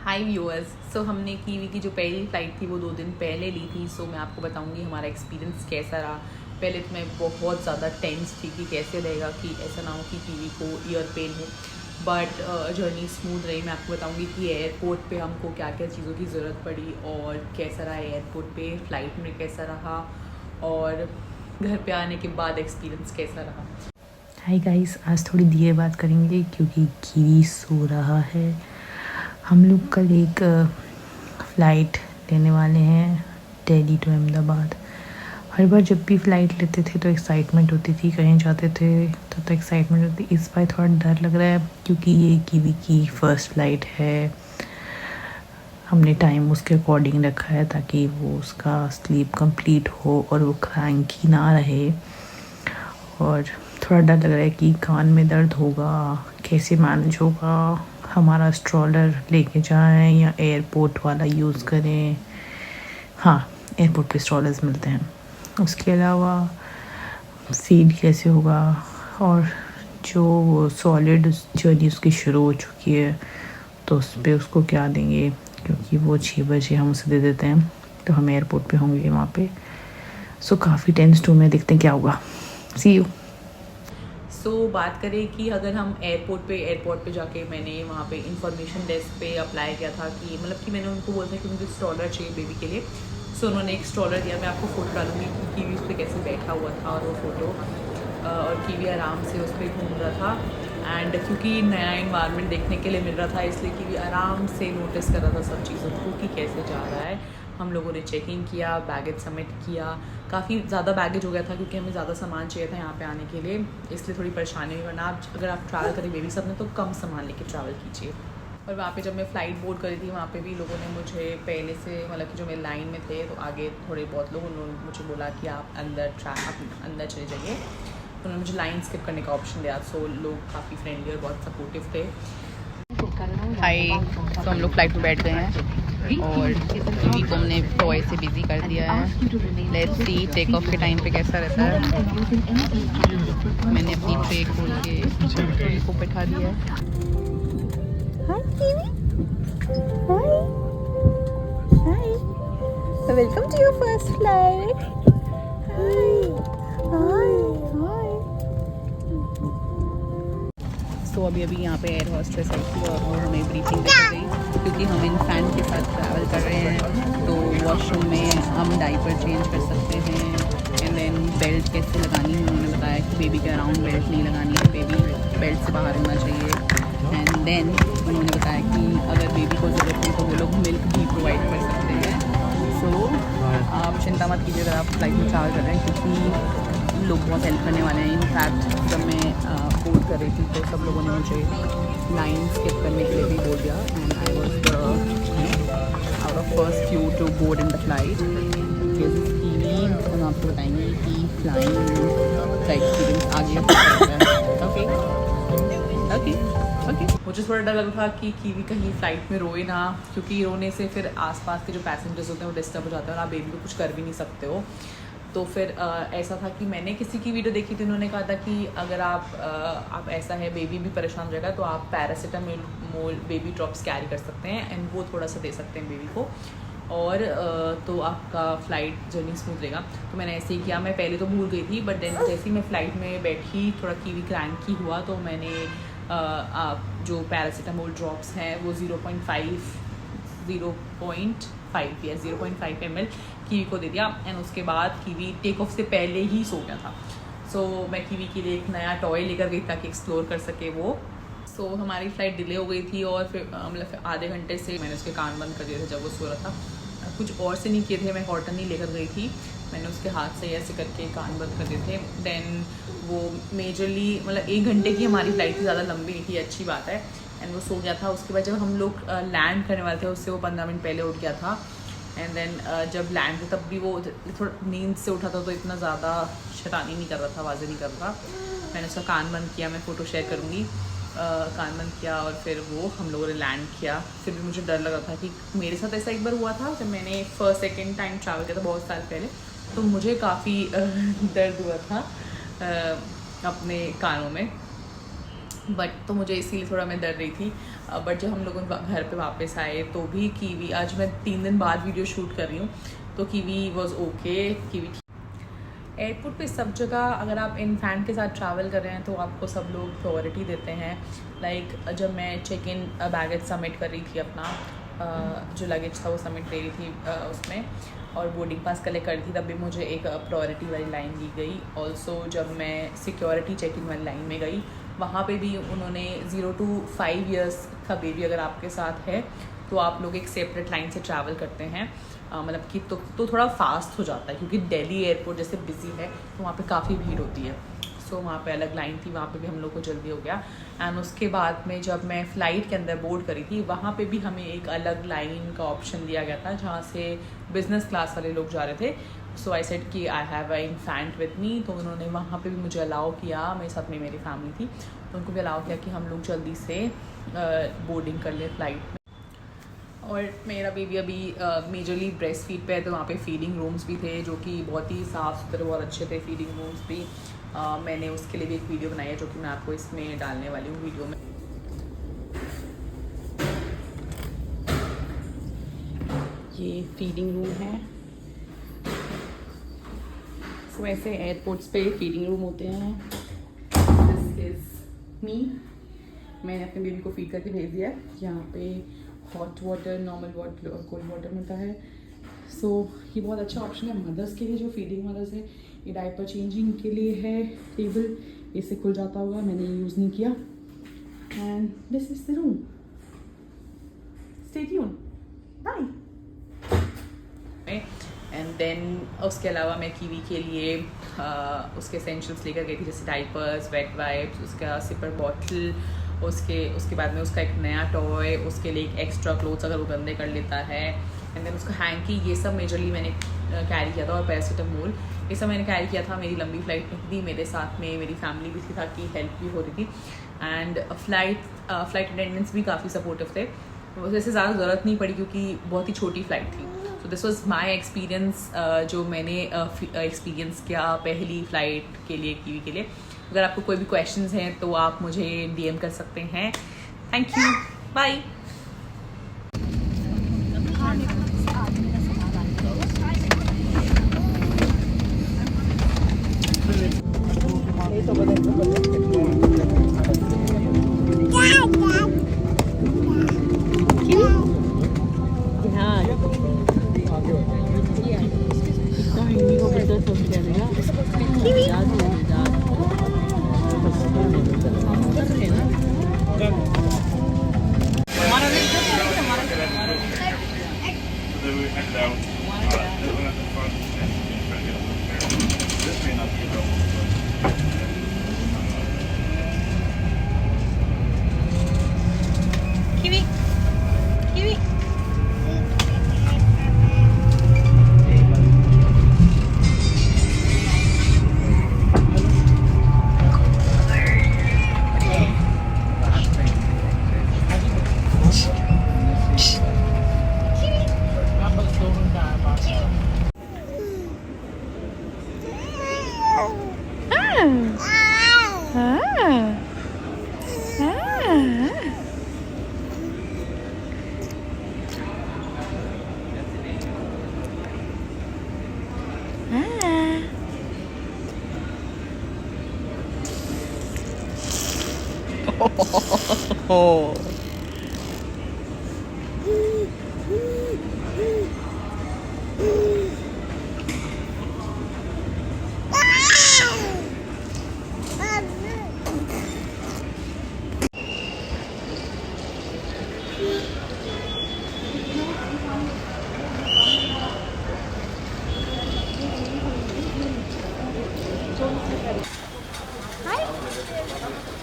हाय viewers. सो हमने kiwi की जो पहली फ़्लाइट थी वो 2 दिन पहले ली थी। सो मैं आपको बताऊंगी हमारा एक्सपीरियंस कैसा रहा। पहले तो मैं बहुत ज़्यादा टेंस थी कि कैसे रहेगा, कि ऐसा ना हो कि कीवी को ईयर पेन हो, बट जर्नी स्मूथ रही। मैं आपको बताऊंगी कि एयरपोर्ट पे हमको क्या क्या चीज़ों की ज़रूरत पड़ी और कैसा रहा एयरपोर्ट पे, फ़्लाइट में कैसा रहा और घर पे आने के बाद एक्सपीरियंस कैसा रहा। हाय गाइस, आज थोड़ी देर बात करेंगे क्योंकि कीवी सो रहा है। हम लोग कल एक फ़्लाइट लेने वाले हैं दिल्ली टू अहमदाबाद। हर बार जब भी फ़्लाइट लेते थे तो एक्साइटमेंट होती थी, कहीं जाते थे तो एक्साइटमेंट होती। इस बार थोड़ा डर लग रहा है क्योंकि ये कीवी की फ़र्स्ट फ़्लाइट है। हमने टाइम उसके अकॉर्डिंग रखा है ताकि वो उसका स्लीप कंप्लीट हो और वो क्रैंकी ना रहे। और थोड़ा डर लग रहा है कि कान में दर्द होगा, कैसे मैनेज होगा, हमारा स्ट्रॉलर लेके जाएं या एयरपोर्ट वाला यूज़ करें। हाँ, एयरपोर्ट पे स्ट्रॉलर्स मिलते हैं। उसके अलावा फीड कैसे होगा, और जो सॉलिड जर्नी उसकी शुरू हो चुकी है तो उस पर उसको क्या देंगे, क्योंकि वो 6 बजे हम उसे दे देते हैं तो हम एयरपोर्ट पे होंगे वहाँ पे। सो काफ़ी टेंस टू में, देखते हैं क्या होगा। सी यू। बात करें कि अगर हम एयरपोर्ट पे जाके मैंने वहाँ पे इंफॉर्मेशन डेस्क पे अप्लाई किया था कि मतलब कि मैंने उनको बोला था कि मुझे स्ट्रॉलर चाहिए बेबी के लिए। सो उन्होंने एक स्ट्रॉलर दिया। मैं आपको फ़ोटो डालूंगी कि कीवी उस पर कैसे बैठा हुआ था और वो फ़ोटो, और कीवी आराम से उस पर घूम रहा था। एंड क्योंकि नया इन्वायरमेंट देखने के लिए मिल रहा था इसलिए कीवी आराम से नोटिस कर रहा था सब चीज़ों को कि कैसे जा रहा है। हम लोगों ने चेक इन किया, बैगेज सबमिट किया। काफ़ी ज़्यादा बैगेज हो गया था क्योंकि हमें ज़्यादा सामान चाहिए था यहाँ पे आने के लिए, इसलिए थोड़ी परेशानी हुई। वरना आप अगर आप ट्रैवल करें बेबी सब में तो कम सामान लेके ट्रैवल कीजिए। और वहाँ पे जब मैं फ़्लाइट बोर्ड करी थी वहाँ पे भी लोगों ने मुझे पहले से, मतलब कि जो मेरे लाइन में थे तो आगे थोड़े बहुत लोग, उन्होंने मुझे बोला कि आप अंदर चले जाइए। उन्होंने मुझे लाइन स्किप करने का ऑप्शन दिया। सो लोग काफ़ी फ्रेंडली और बहुत सपोर्टिव थे। हाय, तो हम लोग फ़्लाइट में बैठ गए हैं और कीवी को हमने टॉय से बिजी कर दिया है। लेट्स सी टेक ऑफ के टाइम पे कैसा रहता है। मैंने अपनी ट्रे खोल के कीवी को बैठा दिया है। Hi Kiwi, hi hi, welcome to your first flight. Hi hi hi. तो अभी यहाँ पे एयर होस्टेस आई थी और वो हमें ब्रीफिंग देकर गई क्योंकि हम इन फैन के साथ ट्रैवल कर रहे हैं तो वॉशरूम में हम डाइपर चेंज कर सकते हैं। एंड देन बेल्ट कैसे लगानी है उन्होंने बताया कि बेबी के अराउंड बेल्ट नहीं लगानी है, बेबी बेल्ट से बाहर होना चाहिए। एंड देन उन्होंने बताया कि अगर बेबी को ज़रूरत हो तो वो लोग मिल्क भी प्रोवाइड कर सकते हैं। सो आप चिंता मत कीजिए अगर आप फ्लाइट में ट्रैवल कर रहे हैं क्योंकि लोग बहुत हेल्प करने वाले हैं। इनफैक्ट जब मैं बोर्ड कर रही थी तो सब लोगों ने मुझे लाइन स्किप करने के लिए भी बोल दिया। And I was out of first few to board in the flight. हम आपको बताएंगे कि फ्लाइंग का एक्सपीरियंस आगे ओके ओके ओके। मुझे थोड़ा डर लग रहा था कि कीवी कहीं फ़्लाइट में रोए ना, क्योंकि रोने से फिर आसपास के जो पैसेंजर्स होते हैं वो डिस्टर्ब हो जाते हैं और आप बेबी को कुछ कर भी नहीं सकते हो। तो फिर ऐसा था कि मैंने किसी की वीडियो देखी थी, उन्होंने कहा था कि अगर आप ऐसा है बेबी भी परेशान हो जाएगा तो आप पैरासीटामोल बेबी ड्रॉप्स कैरी कर सकते हैं एंड वो थोड़ा सा दे सकते हैं बेबी को, और तो आपका फ़्लाइट जर्नी स्मूथ रहेगा। तो मैंने ऐसे ही किया। मैं पहले तो भूल गई थी बट देन जैसे ही मैं फ़्लाइट में बैठी थोड़ा कीवी क्रैंकी हुआ तो मैंने जो पैरासीटामोल ड्रॉप्स हैं वो 0.5 ml कीवी को दे दिया। एंड उसके बाद कीवी टेक ऑफ से पहले ही सो गया था। सो मैं कीवी के लिए एक नया टॉय लेकर गई ताकि एक्सप्लोर कर सके वो। सो हमारी फ़्लाइट डिले हो गई थी और फिर मतलब आधे घंटे से मैंने उसके कान बंद कर दिए थे जब वो सो रहा था। कुछ और से नहीं किए थे, मैं कॉटन ही लेकर गई थी। मैंने उसके हाथ से ऐसे करके कान बंद कर दिए थे। देन वो मेजरली मतलब 1 घंटे की हमारी फ़्लाइट थी, ज़्यादा लंबी नहीं थी, अच्छी बात है। एंड वो सो गया था। उसके बाद जब हम लोग लैंड करने वाले थे उससे वो 15 मिनट पहले उठ गया था। एंड देन जब लैंड तब भी वो थोड़ा नींद से उठा था तो इतना ज़्यादा शैतानी नहीं कर रहा था, आवाज़ें नहीं कर रहा था। मैंने उसका कान बंद किया, मैं फ़ोटो शेयर करूँगी। कान बंद किया और फिर वो हम लोगों ने लैंड किया। फिर भी मुझे डर लगा था कि मेरे साथ ऐसा एक बार हुआ था जब मैंने सेकेंड टाइम ट्रैवल किया था बहुत साल पहले, तो मुझे काफ़ी दर्द हुआ था अपने कानों में। बट तो मुझे इसीलिए थोड़ा मैं डर रही थी। बट जब हम लोग घर पे वापस आए तो भी कीवी, आज मैं 3 दिन बाद वीडियो शूट कर रही हूँ, तो kiwi was okay. Kiwi airport पे सब जगह अगर आप इन फैन के साथ ट्रैवल कर रहे हैं तो आपको सब लोग प्रायोरिटी देते हैं। लाइक जब मैं चेक इन बैगेज सबमिट कर रही थी अपना जो लगेज था वो सबमिट दे रही थी उसमें, और बोर्डिंग पास कलेक्ट कर थी, तब भी मुझे एक प्रायोरिटी वाली लाइन दी गई। ऑल्सो जब मैं सिक्योरिटी चेक इन वाली लाइन में गई वहाँ पे भी उन्होंने 0 to 5 years का बेबी अगर आपके साथ है तो आप लोग एक सेपरेट लाइन से ट्रैवल करते हैं। मतलब कि तो थोड़ा फास्ट हो जाता है, क्योंकि दिल्ली एयरपोर्ट जैसे बिजी है तो वहाँ पे काफ़ी भीड़ होती है। सो वहाँ पे अलग लाइन थी, वहाँ पे भी हम लोग को जल्दी हो गया। एंड उसके बाद में जब मैं फ़्लाइट के अंदर बोर्ड करी थी वहाँ पे भी हमें एक अलग लाइन का ऑप्शन दिया गया था जहाँ से बिज़नेस क्लास वाले लोग जा रहे थे। सो आई सेड कि I have a infant with me, तो उन्होंने वहाँ पे भी मुझे अलाउ किया, मेरे साथ में मेरी फैमिली थी तो उनको भी अलाउ किया कि हम लोग जल्दी से बोर्डिंग कर लें फ़्लाइट में। और मेरा बेबी अभी मेजरली ब्रेस्ट फीड पे है, तो वहाँ पे फीडिंग रूम्स भी थे जो कि बहुत ही साफ़ सुथरे बहुत अच्छे थे फीडिंग रूम्स भी। मैंने उसके लिए भी एक वीडियो बनाई है जो कि मैं आपको इसमें डालने वाली हूँ वीडियो में। ये फीडिंग रूम है। तो ऐसे एयरपोर्ट्स पे फीडिंग रूम होते हैं। दिस इज़ मी, मैंने अपने बेबी को फीड करके भेज दिया है। यहाँ पे हॉट वाटर, नॉर्मल वाटर और कोल्ड वाटर मिलता है। सो ये बहुत अच्छा ऑप्शन है मदर्स के लिए, जो फीडिंग मदर्स है। ये डायपर चेंजिंग के लिए है टेबल, इससे खुल जाता होगा, मैंने ये यूज़ नहीं किया। And this is the room, stay tuned, bye. And then उसके अलावा मैं कीवी के लिए उसके एसेंशियल्स लेकर गई थी, जैसे डाइपर्स, वेट वाइप्स, उसका सिपर बॉटल, उसके बाद में उसका एक नया टॉय, उसके लिए एक एक्स्ट्रा क्लोथ्स अगर वो गंदे कर लेता है, एंड देन उसका हैंकी, ये सब मेजरली मैंने कैरी किया था। और पैरासीटामोल ये सब मैंने कैरी किया था। मेरी लंबी फ़्लाइट में थी, मेरे साथ में मेरी फैमिली भी थी ताकि हेल्प भी हो रही थी। एंड फ्लाइट अटेंडेंट्स भी काफ़ी सपोर्टिव थे, वैसे ज़्यादा ज़रूरत नहीं पड़ी क्योंकि बहुत ही छोटी फ़्लाइट थी। So this was my experience, जो मैंने एक्सपीरियंस किया पहली फ़्लाइट के लिए, कीवी के लिए। अगर आपको कोई भी क्वेश्चंस हैं तो आप मुझे DM कर सकते हैं। Thank you, bye. Oh. Hi.